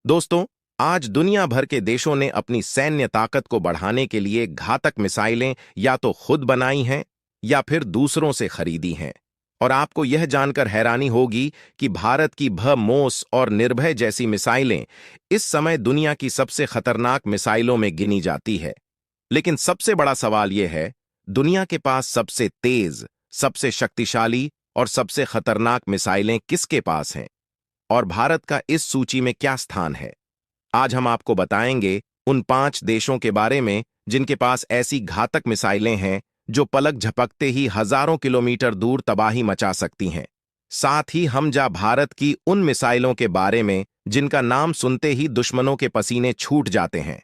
दोस्तों, आज दुनिया भर के देशों ने अपनी सैन्य ताकत को बढ़ाने के लिए घातक मिसाइलें या तो खुद बनाई हैं या फिर दूसरों से खरीदी हैं। और आपको यह जानकर हैरानी होगी कि भारत की ब्रह्मोस और निर्भय जैसी मिसाइलें इस समय दुनिया की सबसे खतरनाक मिसाइलों में गिनी जाती है। लेकिन सबसे बड़ा सवाल यह है, दुनिया के पास सबसे तेज, सबसे शक्तिशाली और सबसे खतरनाक मिसाइलें किसके पास हैं? और भारत का इस सूची में क्या स्थान है? आज हम आपको बताएंगे उन 5 देशों के बारे में जिनके पास ऐसी घातक मिसाइलें हैं जो पलक झपकते ही हजारों किलोमीटर दूर तबाही मचा सकती हैं। साथ ही हम भारत की उन मिसाइलों के बारे में जिनका नाम सुनते ही दुश्मनों के पसीने छूट जाते हैं।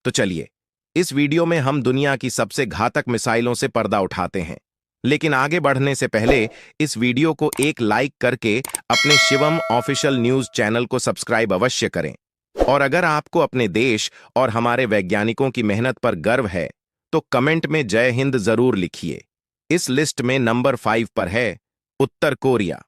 तो चलिए, इस वीडियो में हम दुनिया की सबसे घातक मिसाइलों से पर्दा उठाते हैं। लेकिन आगे बढ़ने से पहले इस वीडियो को एक लाइक करके अपने शिवम ऑफिशियल न्यूज चैनल को सब्सक्राइब अवश्य करें। और अगर आपको अपने देश और हमारे वैज्ञानिकों की मेहनत पर गर्व है तो कमेंट में जय हिंद जरूर लिखिए। इस लिस्ट में नंबर 5 पर है उत्तर कोरिया।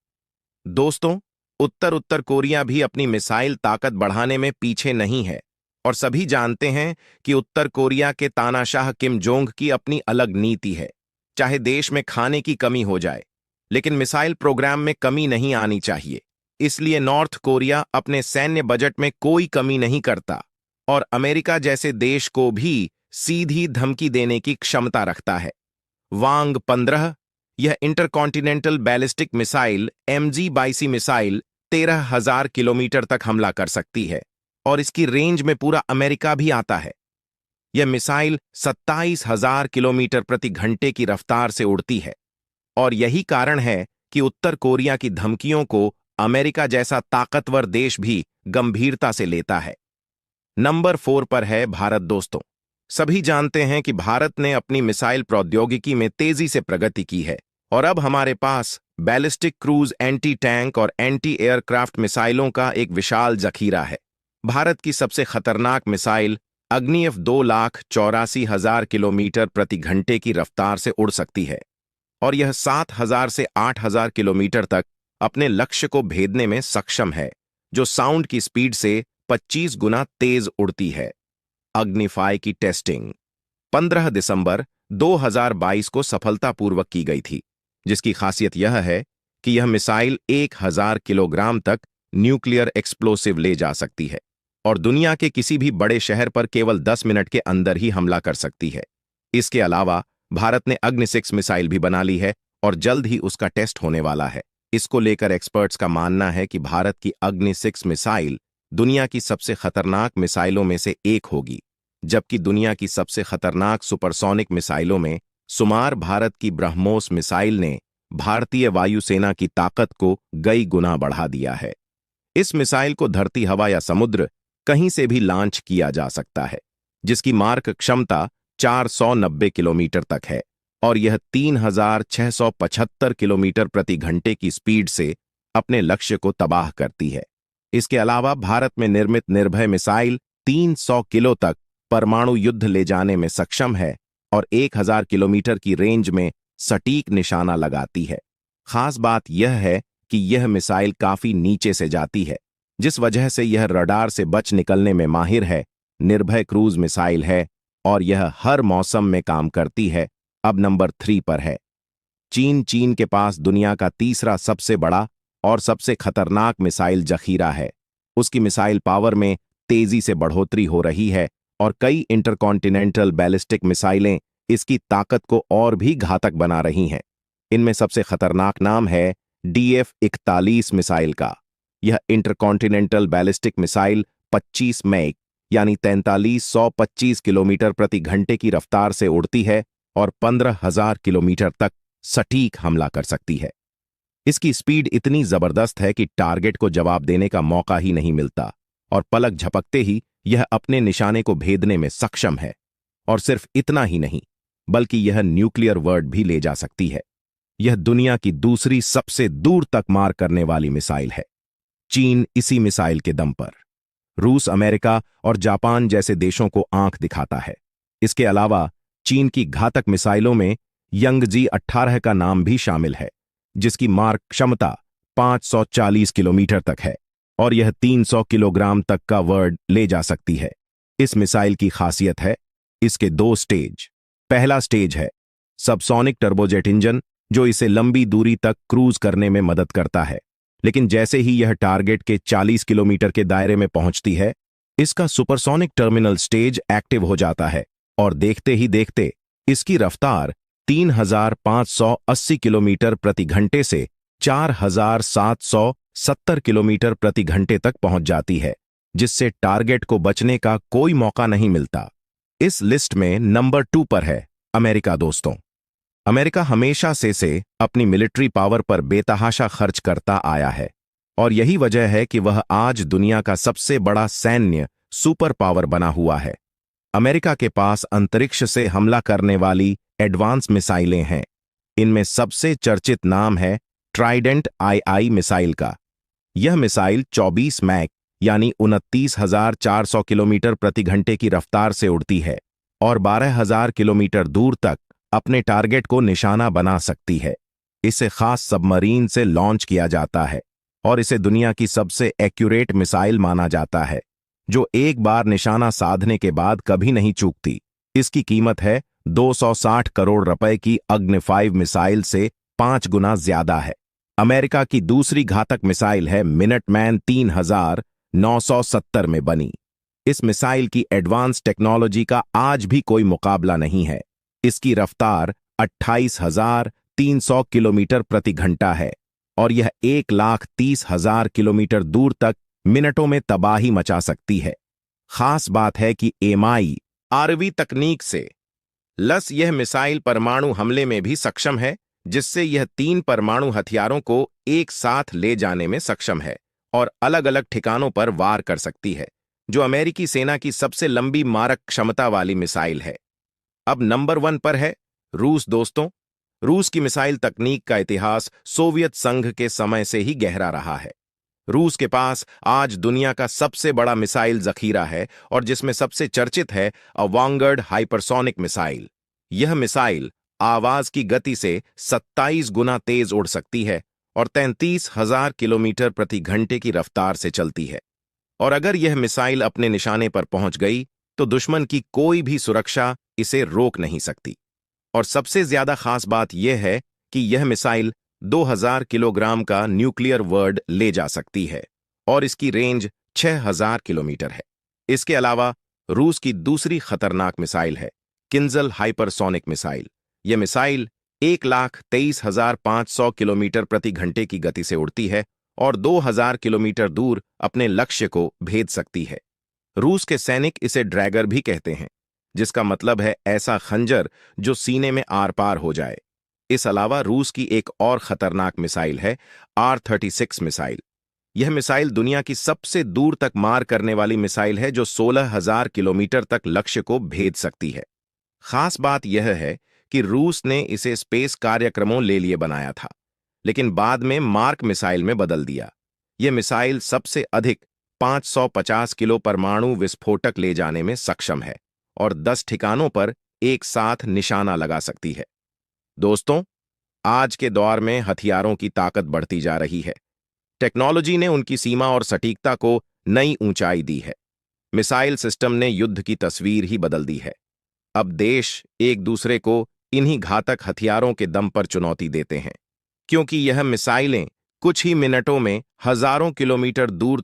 दोस्तों, उत्तर कोरिया भी अपनी मिसाइल ताकत बढ़ाने में पीछे नहीं है। और सभी जानते हैं कि उत्तर कोरिया के तानाशाह किम जोंग की अपनी अलग नीति है। चाहे देश में खाने की कमी हो जाए, लेकिन मिसाइल प्रोग्राम में कमी नहीं आनी चाहिए। इसलिए नॉर्थ कोरिया अपने सैन्य बजट में कोई कमी नहीं करता और अमेरिका जैसे देश को भी सीधी धमकी देने की क्षमता रखता है। वांग 15 यह intercontinental ballistic missile MG-22 missile 13,000 kilometre तक हमला कर सकती है और इसकी रेंज में पूरा अमेरिका भी आता है। यह मिसाइल 27,000 किलोमीटर प्रति घंटे की रफ्तार से उड़ती है और यही कारण है कि उत्तर कोरिया की धमकियों को अमेरिका जैसा ताकतवर देश भी गंभीरता से लेता है। नंबर 4 पर है भारत। दोस्तों, सभी जानते हैं कि भारत ने अपनी मिसाइल प्रौद्योगिकी में तेजी से प्रगति की है और अब हमारे पास बैलिस्टिक क्रूज एंटी टैंक और एंटी एयरक्राफ्ट मिसाइलों का एक विशाल जखीरा है। भारत की सबसे खतरनाक मिसाइल अग्निएफ 2,84,000 किलोमीटर प्रति घंटे की रफ्तार से उड़ सकती है और यह 7,000 से 8,000 किलोमीटर तक अपने लक्ष्य को भेदने में सक्षम है, जो साउंड की स्पीड से 25 गुना तेज उड़ती है। अग्निफाई की टेस्टिंग 15 दिसंबर 2022 को सफलतापूर्वक की गई थी, जिसकी खासियत यह है कि यह मिसाइल 1,000 किलोग्राम तक न्यूक्लियर एक्सप्लोसिव ले जा सकती है और दुनिया के किसी भी बड़े शहर पर केवल 10 मिनट के अंदर ही हमला कर सकती है। इसके अलावा भारत ने अग्नि 6 मिसाइल भी बना ली है और जल्द ही उसका टेस्ट होने वाला है। इसको लेकर एक्सपर्ट्स का मानना है कि भारत की अग्नि 6 मिसाइल दुनिया की सबसे खतरनाक मिसाइलों में से एक होगी, जबकि दुनिया की सबसे खतरनाक सुपरसोनिक मिसाइलों में शुमार भारत की ब्रह्मोस मिसाइल ने भारतीय वायुसेना की ताकत को कई गुना बढ़ा दिया है। इस मिसाइल को धरती, हवा या समुद्र कहीं से भी लॉन्च किया जा सकता है, जिसकी मार्क क्षमता 490 किलोमीटर तक है और यह 3,675 किलोमीटर प्रति घंटे की स्पीड से अपने लक्ष्य को तबाह करती है। इसके अलावा भारत में निर्मित निर्भय मिसाइल 300 किलो तक परमाणु युद्ध ले जाने में सक्षम है और 1,000 किलोमीटर की रेंज में सटीक निशाना लगाती है। खास बात यह है कि यह मिसाइल काफी नीचे से जाती है, जिस वजह से यह रडार से बच निकलने में माहिर है। निर्भय क्रूज मिसाइल है और यह हर मौसम में काम करती है। अब नंबर 3 पर है चीन के पास दुनिया का तीसरा सबसे बड़ा और सबसे खतरनाक मिसाइल जखीरा है। उसकी मिसाइल पावर में तेजी से बढ़ोतरी हो रही है और कई इंटरकॉन्टिनेंटल बैलिस्टिक मिसाइलें इसकी ताकत को और भी घातक बना रही हैं। इनमें सबसे खतरनाक नाम है DF-41 मिसाइल का। यह इंटरकॉन्टिनेंटल बैलिस्टिक मिसाइल 25 मैक यानी 4325 किलोमीटर प्रति घंटे की रफ्तार से उड़ती है और 15,000 किलोमीटर तक सटीक हमला कर सकती है। इसकी स्पीड इतनी जबरदस्त है कि टारगेट को जवाब देने का मौका ही नहीं मिलता और पलक झपकते ही यह अपने निशाने को भेदने में सक्षम है। और सिर्फ इतना ही नहीं, बल्कि यह न्यूक्लियर वर्ड भी ले जा सकती है। यह दुनिया की दूसरी सबसे दूर तक मार करने वाली मिसाइल है। चीन इसी मिसाइल के दम पर रूस, अमेरिका और जापान जैसे देशों को आंख दिखाता है। इसके अलावा चीन की घातक मिसाइलों में यंगजी 18 का नाम भी शामिल है, जिसकी मार्क क्षमता 540 किलोमीटर तक है। और यह 300 किलोग्राम तक का वर्ड ले जा सकती है। इस मिसाइल की खासियत है इसके दो स्टेज। पहला स्टेज है सबसोनिक टर्बोजेट इंजन, जो इसे लंबी दूरी तक क्रूज करने में मदद करता है। लेकिन जैसे ही यह टारगेट के 40 किलोमीटर के दायरे में पहुंचती है, इसका सुपरसोनिक टर्मिनल स्टेज एक्टिव हो जाता है और देखते ही देखते इसकी रफ्तार 3,580 किलोमीटर प्रति घंटे से 4,770 किलोमीटर प्रति घंटे तक पहुंच जाती है, जिससे टारगेट को बचने का कोई मौका नहीं मिलता। इस लिस्ट में नंबर 2 पर है अमेरिका। दोस्तों, अमेरिका हमेशा से अपनी मिलिट्री पावर पर बेतहाशा खर्च करता आया है और यही वजह है कि वह आज दुनिया का सबसे बड़ा सैन्य सुपर पावर बना हुआ है। अमेरिका के पास अंतरिक्ष से हमला करने वाली एडवांस मिसाइलें हैं। इनमें सबसे चर्चित नाम है ट्राइडेंट II मिसाइल का। यह मिसाइल 24 मैक यानी 29,400 किलोमीटर प्रति घंटे की रफ्तार से उड़ती है और 12,000 किलोमीटर दूर तक अपने टारगेट को निशाना बना सकती है। इसे खास सबमरीन से लॉन्च किया जाता है और इसे दुनिया की सबसे एक्यूरेट मिसाइल माना जाता है, जो एक बार निशाना साधने के बाद कभी नहीं चूकती। इसकी कीमत है 260 करोड़ रुपए की अग्नि-5 मिसाइल से 5 गुना ज्यादा है। अमेरिका की दूसरी घातक मिसाइल है मिनटमैन 3970 में बनी। इस मिसाइल की एडवांस टेक्नोलॉजी का आज भी कोई मुकाबला नहीं है। इसकी रफ्तार 28,300 किलोमीटर प्रति घंटा है और यह 1,30,000 किलोमीटर दूर तक मिनटों में तबाही मचा सकती है। खास बात है कि MIRV तकनीक से लस यह मिसाइल परमाणु हमले में भी सक्षम है, जिससे यह 3 परमाणु हथियारों को एक साथ ले जाने में सक्षम है और अलग-अलग ठिकानों पर वार कर सकती है, जो अमेरिकी सेना की सबसे लंबी मारक क्षमता वाली मिसाइल है। अब नंबर 1 पर है रूस। दोस्तों, रूस की मिसाइल तकनीक का इतिहास सोवियत संघ के समय से ही गहरा रहा है। रूस के पास आज दुनिया का सबसे बड़ा मिसाइल जखीरा है और जिसमें सबसे चर्चित है अवांगर्ड हाइपरसोनिक मिसाइल। यह मिसाइल आवाज की गति से 27 गुना तेज उड़ सकती है और 33,000 किलोमीटर प्रति घंटे की रफ्तार से चलती है। और अगर यह मिसाइल अपने निशाने पर पहुंच गई तो दुश्मन की कोई भी सुरक्षा इसे रोक नहीं सकती। और सबसे ज्यादा खास बात यह है कि यह मिसाइल 2,000 किलोग्राम का न्यूक्लियर वर्ड ले जा सकती है और इसकी रेंज 6,000 किलोमीटर है। इसके अलावा रूस की दूसरी खतरनाक मिसाइल है किंजल हाइपरसोनिक मिसाइल। यह मिसाइल 1,23,500 किलोमीटर प्रति घंटे की गति से उड़ती है और 2,000 किलोमीटर दूर अपने लक्ष्य को भेद सकती है। रूस के सैनिक इसे ड्रैगर भी कहते हैं, जिसका मतलब है ऐसा खंजर जो सीने में आर पार हो जाए। इस अलावा रूस की एक और खतरनाक मिसाइल है R-36 मिसाइल। यह मिसाइल दुनिया की सबसे दूर तक मार करने वाली मिसाइल है, जो 16,000 किलोमीटर तक लक्ष्य को भेद सकती है। खास बात यह है कि रूस ने इसे स्पेस कार्यक्रमों ले लिए बनाया था, लेकिन बाद में मार्क मिसाइल में बदल दिया। यह मिसाइल सबसे अधिक 550 किलो परमाणु विस्फोटक ले जाने में सक्षम है और 10 ठिकानों पर एक साथ निशाना लगा सकती है। दोस्तों, आज के दौर में हथियारों की ताकत बढ़ती जा रही है। टेक्नोलॉजी ने उनकी सीमा और सटीकता को नई ऊंचाई दी है। मिसाइल सिस्टम ने युद्ध की तस्वीर ही बदल दी है। अब देश एक दूसरे को इन्हीं घातक हथियारों के दम पर चुनौती देते हैं, क्योंकि यह मिसाइलें कुछ ही मिनटों में हजारों किलोमीटर दूर